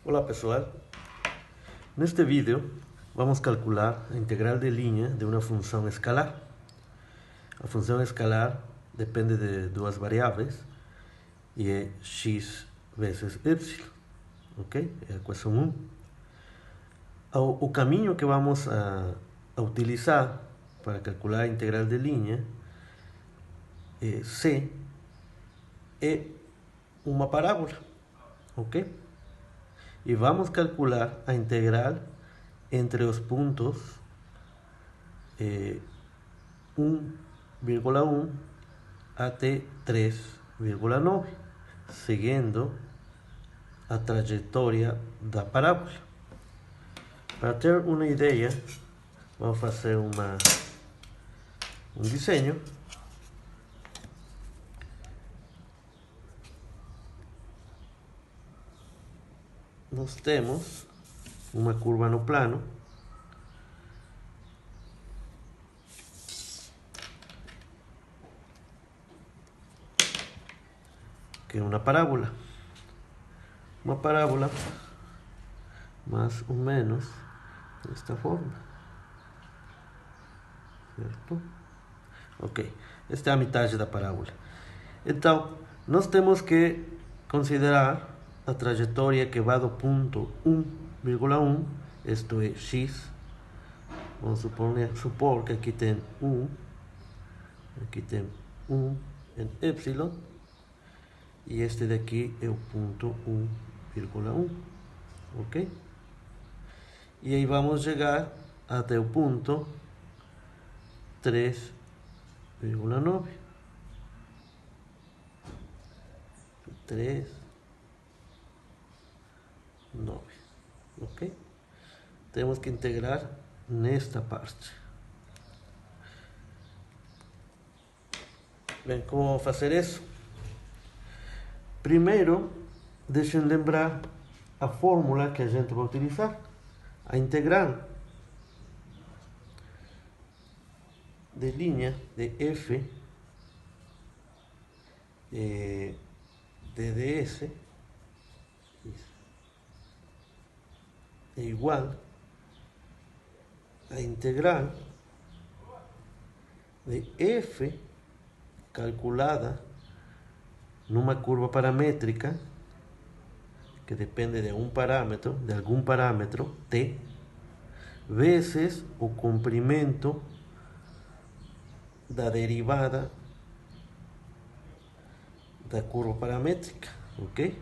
Olá pessoal, neste vídeo vamos calcular a integral de linha de uma função escalar. A função escalar depende de duas variáveis e é x vezes y, ok? É a equação 1. O caminho que vamos a utilizar para calcular a integral de linha C é uma parábola, ok? E vamos calcular a integral entre os pontos 1,1 até 3,9, seguindo a trajetória da parábola. Para ter uma ideia, vamos fazer um desenho. Nós temos uma curva no plano, que é uma parábola. Uma parábola mais ou menos desta forma, certo? Ok, esta é a metade da parábola. Então, nós temos que considerar a trajetória que vai do ponto 1,1, isto é x. Vamos supor que aqui tem 1, aqui tem 1 em y, e este daqui é o ponto 1,1, ok? E aí vamos chegar até o ponto 3,9. 3,9, ok? Temos que integrar nesta parte. Bem, como vamos fazer isso? Primeiro, deixem lembrar a fórmula que a gente vai utilizar. A integral de linha de f de ds é igual a integral de f calculada numa curva paramétrica que depende de algum parâmetro t, vezes o comprimento da derivada da curva paramétrica, ok?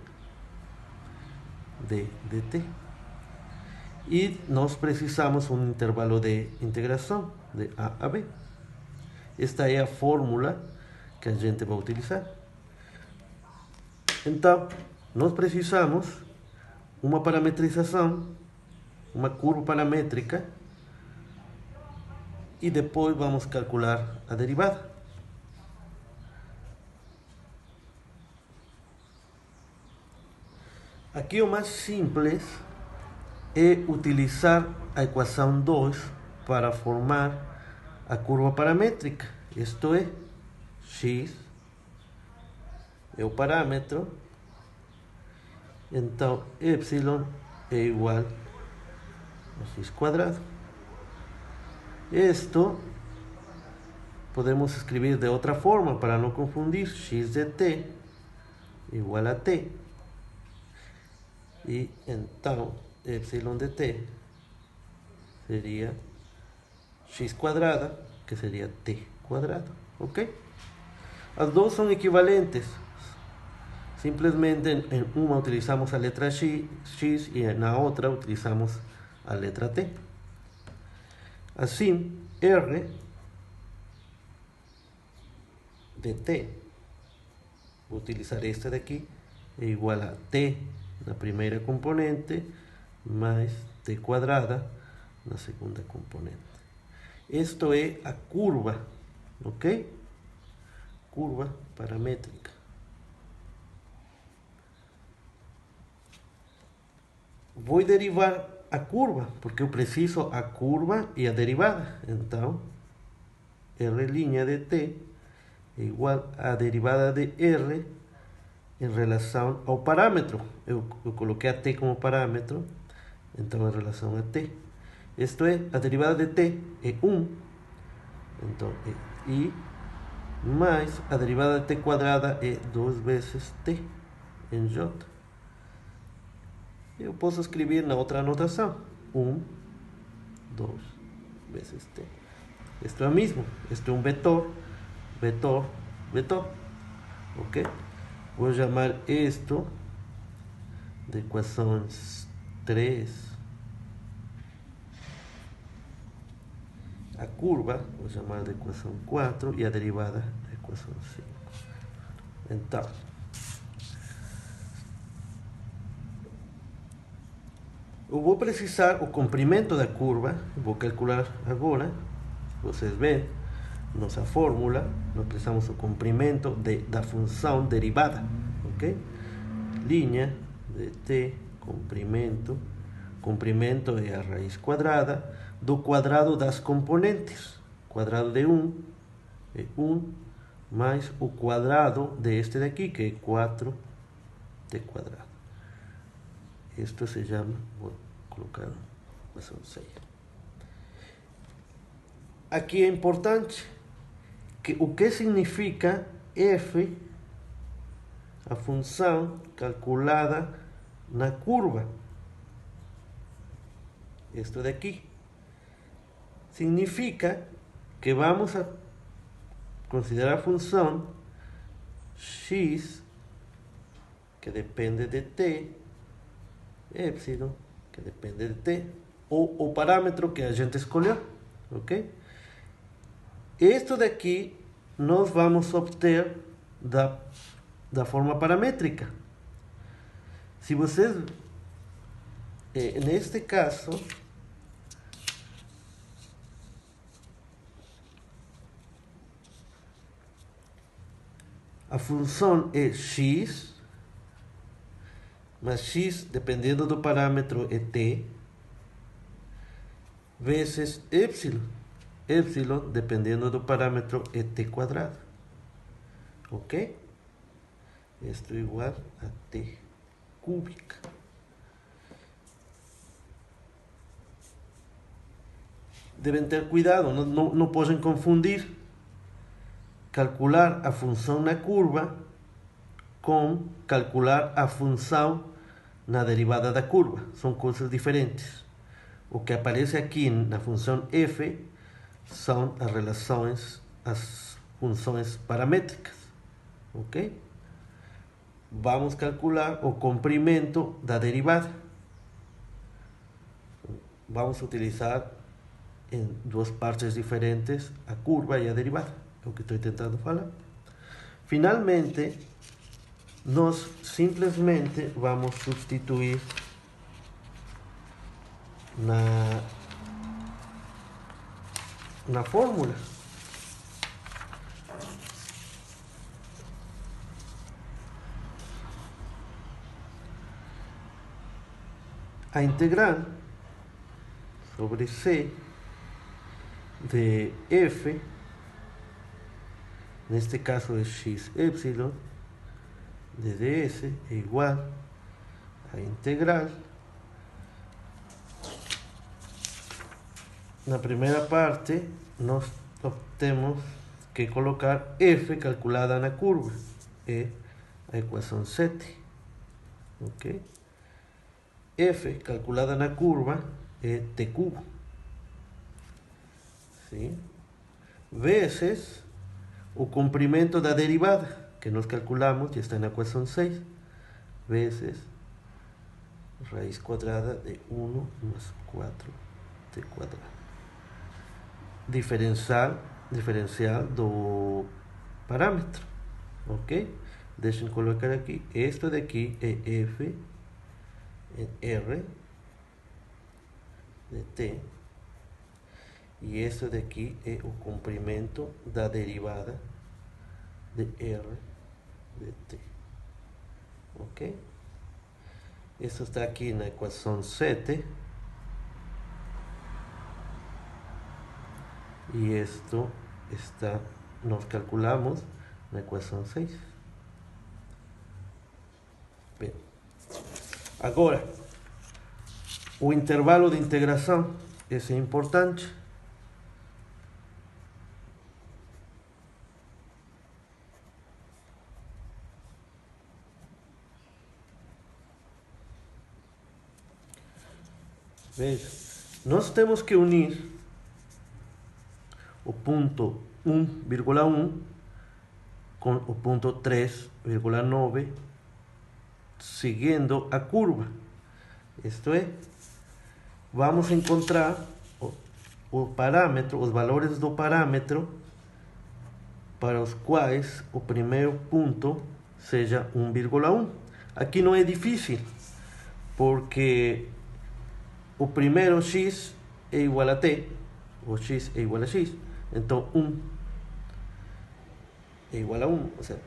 De dt. E nós precisamos um intervalo de integração de a a b. Esta é a fórmula que a gente vai utilizar. Então, nós precisamos uma parametrização, uma curva paramétrica, e depois vamos calcular a derivada. Aqui o mais simples é utilizar a equação 2 para formar a curva paramétrica. Isto é, x é o parâmetro, então y é igual a x quadrado. Isto podemos escrever de outra forma para não confundir: x de t igual a t, e então y de t seria x quadrada, que seria t quadrado, ok? As duas são equivalentes. Simplesmente em uma utilizamos a letra x e na outra utilizamos a letra t. Assim, r de t, vou utilizar este daqui, é igual a t na primeira componente mais t quadrada na segunda componente. Isto é a curva, ok? Curva paramétrica. Vou derivar a curva, porque eu preciso a curva e a derivada. Então, r' de t é igual a derivada de r em relação ao parâmetro. Eu coloquei a t como parâmetro, então em relação a t. Isto é, a derivada de t é 1, então é i, mais a derivada de t quadrada é 2 vezes t em j. Eu posso escrever na outra anotação, 1, 2 vezes t. Isto é o mesmo, isto é um vetor, vetor, vetor, ok? Vou chamar isto de equações 3. A curva, vou chamar de equação 4 e a derivada de equação 5. Então, eu vou precisar o comprimento da curva, vou calcular agora. Vocês veem, nossa fórmula, nós precisamos do comprimento da função derivada, ok? Linha de t, comprimento, comprimento é a raiz quadrada do quadrado das componentes. Quadrado de 1 é 1, mais o quadrado deste daqui, que é 4t quadrado. Isto se chama, vou colocar equação 6. Aqui é importante que o que significa f, a função calculada na curva. Isto daqui significa que vamos a considerar a função x, que depende de t, epsilon, que depende de t, ou o parâmetro que a gente escolheu, ok? Isto daqui nós vamos obter da forma paramétrica. Se vocês, neste caso, a função é x, mas x, dependendo do parâmetro, é t, vezes epsilon. Epsilon, dependendo do parâmetro, é t quadrado. Ok? Isto é igual a t cúbica. Devem ter cuidado, não podem confundir calcular a função na curva com calcular a função na derivada da curva. São coisas diferentes. O que aparece aqui na função f são as relações, as funções paramétricas, ok? Vamos calcular o comprimento da derivada. Vamos utilizar em duas partes diferentes a curva e a derivada, é o que estou tentando falar. Finalmente, nós simplesmente vamos substituir na fórmula. A integral sobre C de f, neste caso é x epsilon, de ds é igual a integral. Na primeira parte, nós temos que colocar f calculada na curva, é a equação 7, ok? F calculada na curva é t cubo, sim? Vezes o comprimento da derivada, que nós calculamos, já está na equação 6, vezes raiz quadrada de 1 mais 4t quadrado. Diferencial do parâmetro, ok? Deixem colocar aqui, isto daqui é f em r de t, e isso daqui é o comprimento da derivada de r de t, ok? Isso está aqui na equação 7, e isto está, nós calculamos na equação 6. Agora, o intervalo de integração, esse é importante. Veja, nós temos que unir o ponto 1,1 com o ponto 3,9 seguindo a curva. Isto é, vamos encontrar o parâmetro, os valores do parâmetro para os quais o primeiro ponto seja 1,1. Aqui não é difícil, porque o primeiro x é igual a t, o x é igual a x, então 1 é igual a 1, ou seja,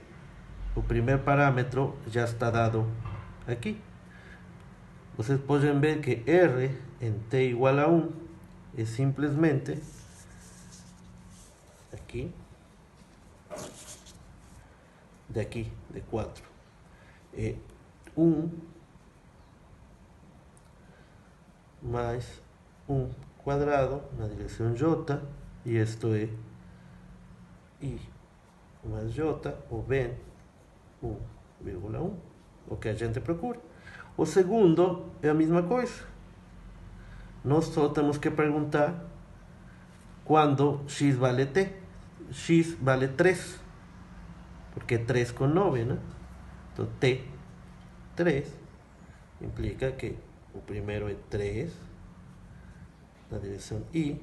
o primeiro parâmetro já está dado aqui. Vocês podem ver que r em t igual a 1 é simplesmente aqui, daqui, de 4, é 1 mais 1 quadrado na direção j, e isto é i mais j, ou bem 1,1, o que a gente procura. O segundo é a mesma coisa. Nós só temos que perguntar quando x vale t. X vale 3, porque 3 com 9, né? Então t, 3, implica que o primeiro é 3 na direção i,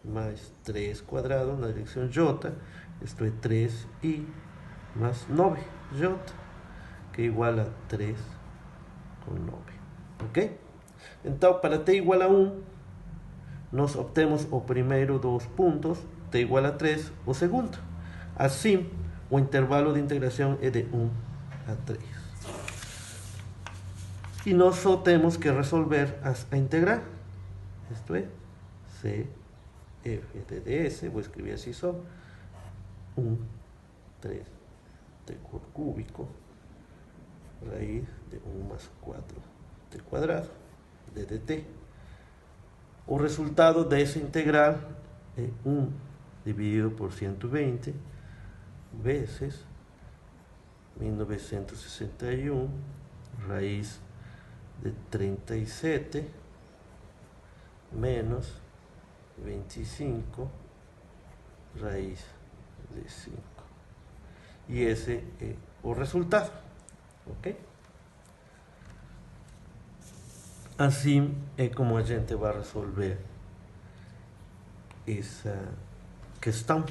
mais 3 quadrado na direção j, isto é 3i mais 9j, que é igual a 3 com 9. Ok? Então, para t igual a 1, nós obtemos o primeiro dos pontos, t igual a 3, o segundo. Assim, o intervalo de integração é de 1 a 3. E nós só temos que resolver a integrar. Isto é, c f de ds, vou escrever assim só, 1, 3, t cúbico, raiz de 1 mais 4t quadrado, de dt. O resultado dessa integral é 1 dividido por 120 vezes 1961 raiz de 37 menos 25 raiz de 5. E esse é o resultado. Ok? Assim é como a gente vai resolver essa questão.